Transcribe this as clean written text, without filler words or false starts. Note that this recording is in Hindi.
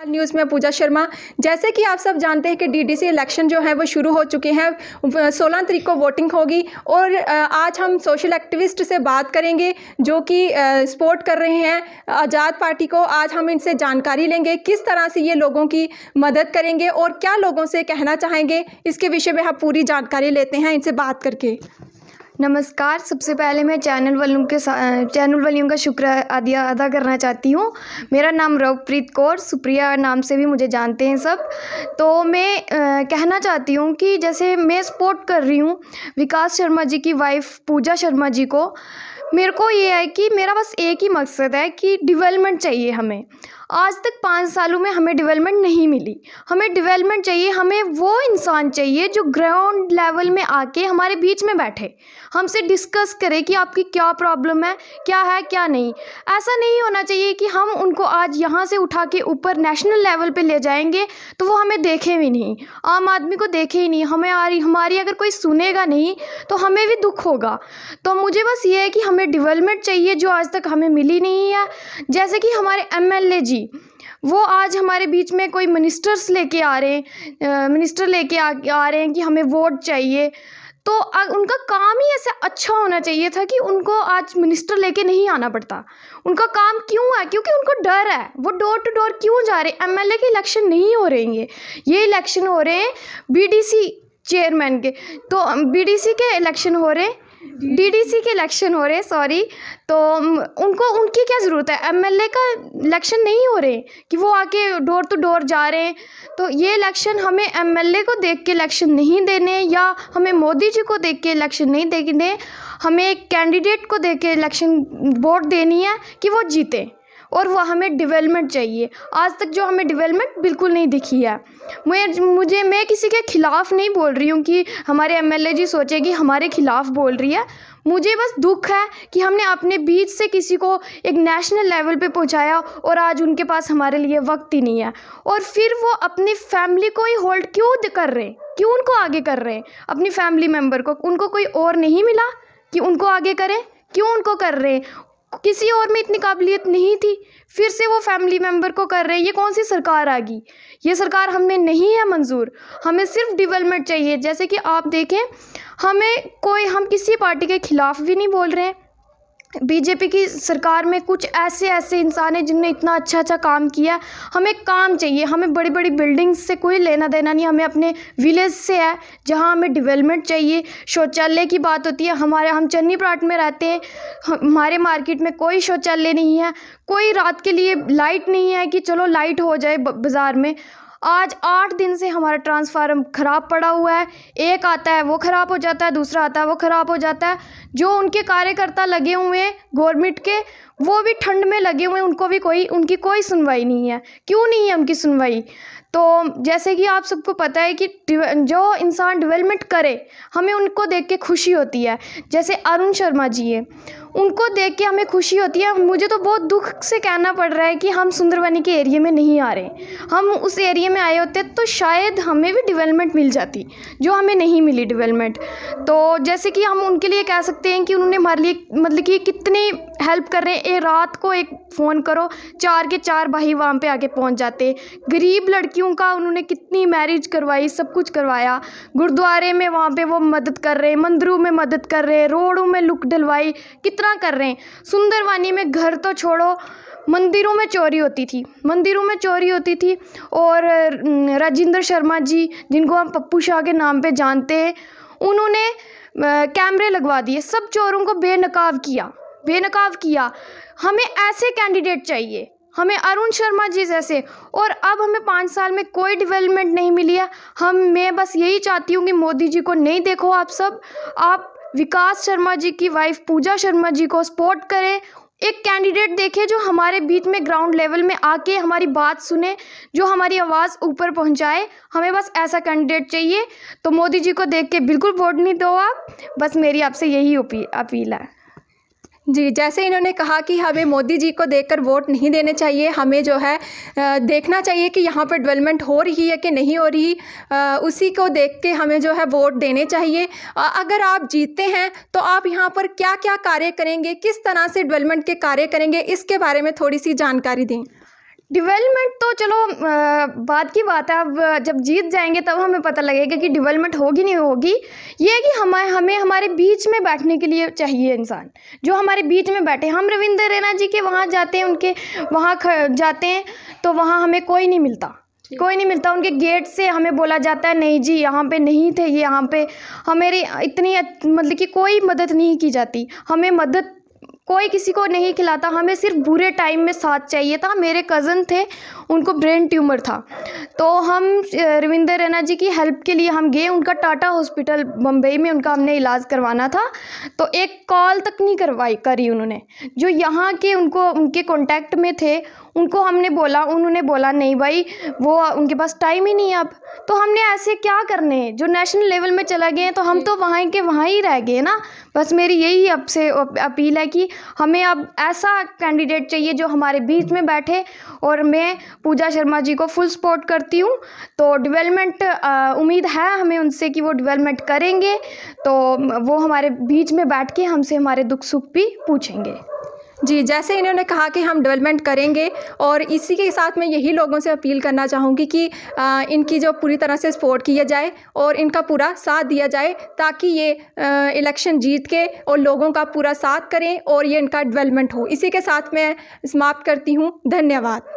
न्यूज़ में पूजा शर्मा। जैसे कि आप सब जानते हैं कि डीडीसी इलेक्शन जो है वो शुरू हो चुके हैं। 16 तारीख को वोटिंग होगी और आज हम सोशल एक्टिविस्ट से बात करेंगे जो कि सपोर्ट कर रहे हैं आज़ाद पार्टी को। आज हम इनसे जानकारी लेंगे किस तरह से ये लोगों की मदद करेंगे और क्या लोगों से कहना चाहेंगे, इसके विषय में हम पूरी जानकारी लेते हैं इनसे बात करके। नमस्कार। सबसे पहले मैं चैनल वालों का शुक्र अदा करना चाहती हूँ। मेरा नाम रवप्रीत कौर, सुप्रिया नाम से भी मुझे जानते हैं सब। तो मैं कहना चाहती हूँ कि जैसे मैं सपोर्ट कर रही हूँ विकास शर्मा जी की वाइफ पूजा शर्मा जी को। मेरे को ये है कि मेरा बस एक ही मकसद है कि डेवलपमेंट चाहिए हमें। आज तक 5 सालों में हमें डेवलपमेंट नहीं मिली। हमें डेवलपमेंट चाहिए। हमें वो इंसान चाहिए जो ग्राउंड लेवल में आके हमारे बीच में बैठे, हमसे डिस्कस करे कि आपकी क्या प्रॉब्लम है क्या नहीं। ऐसा नहीं होना चाहिए कि हम उनको आज यहाँ से उठा के ऊपर नेशनल लेवल पे ले जाएंगे तो वो हमें देखे भी नहीं, आम आदमी को देखे ही नहीं। हमारी अगर कोई सुनेगा नहीं तो हमें भी दुख होगा। तो मुझे बस ये है कि हमें डेवलपमेंट चाहिए जो आज तक हमें मिली नहीं है। जैसे कि हमारे एमएलए जी, वो आज हमारे बीच में कोई मिनिस्टर लेके आ रहे हैं कि हमें वोट चाहिए। तो उनका काम ही ऐसा अच्छा होना चाहिए था कि उनको आज मिनिस्टर लेके नहीं आना पड़ता। उनका काम क्यों है? क्योंकि उनको डर है। वो डोर टू डोर क्यों जा रहे हैं? एमएलए के इलेक्शन नहीं हो रहे हैं, ये इलेक्शन हो रहे हैं बीडीसी चेयरमैन के। तो बीडीसी के इलेक्शन हो रहे हैं, डीडीसी के इलेक्शन हो रहे हैं, सॉरी। तो उनकी क्या ज़रूरत है? एमएलए का इलेक्शन नहीं हो रहे कि वो आके डोर टू डोर जा रहे हैं। तो ये इलेक्शन हमें एमएलए को देख के इलेक्शन नहीं देने, या हमें मोदी जी को देख के इलेक्शन नहीं देने। हमें एक कैंडिडेट को देख के इलेक्शन वोट देनी है कि वो जीते, और वो हमें डेवलपमेंट चाहिए। आज तक जो हमें डेवलपमेंट बिल्कुल नहीं दिखी है। मैं किसी के ख़िलाफ़ नहीं बोल रही हूँ कि हमारे एमएलए जी सोचे कि हमारे ख़िलाफ़ बोल रही है। मुझे बस दुख है कि हमने अपने बीच से किसी को एक नेशनल लेवल पे पहुँचाया और आज उनके पास हमारे लिए वक्त ही नहीं है। और फिर वो अपनी फैमिली को ही होल्ड क्यों कर रहे हैं, क्यों उनको आगे कर रहे हैं? अपनी फैमिली मेम्बर को उनको कोई और नहीं मिला कि उनको आगे करें? क्यों उनको कर रहे हैं? किसी और में इतनी काबिलियत नहीं थी, फिर से वो फैमिली मेम्बर को कर रहे हैं। ये कौन सी सरकार आ गई? ये सरकार हमें नहीं है मंजूर। हमें सिर्फ डेवलपमेंट चाहिए। जैसे कि आप देखें, हम किसी पार्टी के ख़िलाफ़ भी नहीं बोल रहे हैं। बीजेपी की सरकार में कुछ ऐसे इंसान हैं जिनने इतना अच्छा काम किया। हमें काम चाहिए। हमें बड़ी बड़ी बिल्डिंग्स से कोई लेना देना नहीं। हमें अपने विलेज से है जहां हमें डेवलपमेंट चाहिए। शौचालय की बात होती है, हम चन्नी प्लाट में रहते हैं, हमारे मार्केट में कोई शौचालय नहीं है। कोई रात के लिए लाइट नहीं है कि चलो लाइट हो जाए बाज़ार में। आज 8 दिन से हमारा ट्रांसफार्मर ख़राब पड़ा हुआ है। एक आता है वो ख़राब हो जाता है, दूसरा आता है वो ख़राब हो जाता है। जो उनके कार्यकर्ता लगे हुए हैं गवर्नमेंट के, वो भी ठंड में लगे हुए हैं, उनकी कोई सुनवाई नहीं है। क्यों नहीं है उनकी सुनवाई? तो जैसे कि आप सबको पता है कि जो इंसान डेवलपमेंट करे, हमें उनको देख के खुशी होती है। जैसे अरुण शर्मा जी हैं, उनको देख के हमें खुशी होती है। मुझे तो बहुत दुख से कहना पड़ रहा है कि हम सुंदरबनी के एरिया में नहीं आ रहे। हम उस एरिया में आए होते तो शायद हमें भी डेवलपमेंट मिल जाती, जो हमें नहीं मिली डेवलपमेंट। तो जैसे कि हम उनके लिए कह सकते हैं कि उन्होंने हमारे लिए मतलब कि कितनी हेल्प कर रहे हैं। रात को एक फ़ोन करो, 4 के 4 भाई वहाँ पे आके पहुँच जाते। गरीब लड़कियों का उन्होंने कितनी मैरिज करवाई, सब कुछ करवाया। गुरुद्वारे में वहाँ पे वो मदद कर रहे हैं, मंदिरों में मदद कर रहे हैं, रोडों में लुक डलवाई, कितना कर रहे हैं। सुंदरवानी में घर तो छोड़ो, मंदिरों में चोरी होती थी। और राजेंद्र शर्मा जी, जिनको हम पप्पू शाह के नाम पे जानते हैं, उन्होंने कैमरे लगवा दिए, सब चोरों को बेनकाब किया। हमें ऐसे कैंडिडेट चाहिए, हमें अरुण शर्मा जी जैसे। और अब हमें 5 साल में कोई डेवलपमेंट नहीं मिली है। मैं बस यही चाहती हूँ कि मोदी जी को नहीं देखो आप विकास शर्मा जी की वाइफ पूजा शर्मा जी को सपोर्ट करें। एक कैंडिडेट देखें जो हमारे बीच में ग्राउंड लेवल में आके हमारी बात सुने, जो हमारी आवाज़ ऊपर पहुंचाए। हमें बस ऐसा कैंडिडेट चाहिए। तो मोदी जी को देख के बिल्कुल वोट नहीं दो आप। बस मेरी आपसे यही अपील है। जी, जैसे इन्होंने कहा कि हमें मोदी जी को देखकर वोट नहीं देने चाहिए। हमें जो है देखना चाहिए कि यहाँ पर डेवलपमेंट हो रही है कि नहीं हो रही, उसी को देख के हमें जो है वोट देने चाहिए। अगर आप जीतते हैं तो आप यहाँ पर क्या क्या कार्य करेंगे, किस तरह से डेवलपमेंट के कार्य करेंगे, इसके बारे में थोड़ी सी जानकारी दें। डेवलपमेंट तो चलो बात की बात है। अब जब जीत जाएंगे तब हमें पता लगेगा कि डेवलपमेंट होगी नहीं होगी। ये है कि हमें हमारे बीच में बैठने के लिए चाहिए इंसान जो हमारे बीच में बैठे। हम रविंद्र रैना जी के वहाँ जाते हैं, उनके वहाँ जाते हैं तो वहाँ हमें कोई नहीं मिलता, कोई नहीं मिलता। उनके गेट से हमें बोला जाता है नहीं जी यहाँ पे नहीं थे, ये यहाँ पे हमारी इतनी मतलब कि कोई मदद नहीं की जाती। हमें मदद कोई किसी को नहीं खिलाता, हमें सिर्फ बुरे टाइम में साथ चाहिए था। मेरे कज़न थे, उनको ब्रेन ट्यूमर था, तो हम रविंद्र रैना जी की हेल्प के लिए हम गए। उनका टाटा हॉस्पिटल मुंबई में उनका हमने इलाज करवाना था, तो एक कॉल तक नहीं करी उन्होंने। जो यहाँ के उनके कांटेक्ट में थे उनको हमने बोला, उन्होंने बोला नहीं भाई वो उनके पास टाइम ही नहीं है अब। तो हमने ऐसे क्या करने, जो नेशनल लेवल में चला गए तो हम तो वहाँ के वहाँ ही रह गए ना। बस मेरी यही आपसे अपील है कि हमें अब ऐसा कैंडिडेट चाहिए जो हमारे बीच में बैठे, और मैं पूजा शर्मा जी को फुल सपोर्ट करती हूँ। तो डेवलपमेंट उम्मीद है हमें उनसे कि वो डेवलपमेंट करेंगे, तो वो हमारे बीच में बैठ के हमसे हमारे दुख सुख भी पूछेंगे। जी, जैसे इन्होंने कहा कि हम डेवलपमेंट करेंगे, और इसी के साथ मैं यही लोगों से अपील करना चाहूँगी कि इनकी जो पूरी तरह से सपोर्ट किया जाए और इनका पूरा साथ दिया जाए, ताकि ये इलेक्शन जीत के और लोगों का पूरा साथ करें और ये इनका डेवलपमेंट हो। इसी के साथ मैं समाप्त करती हूँ। धन्यवाद।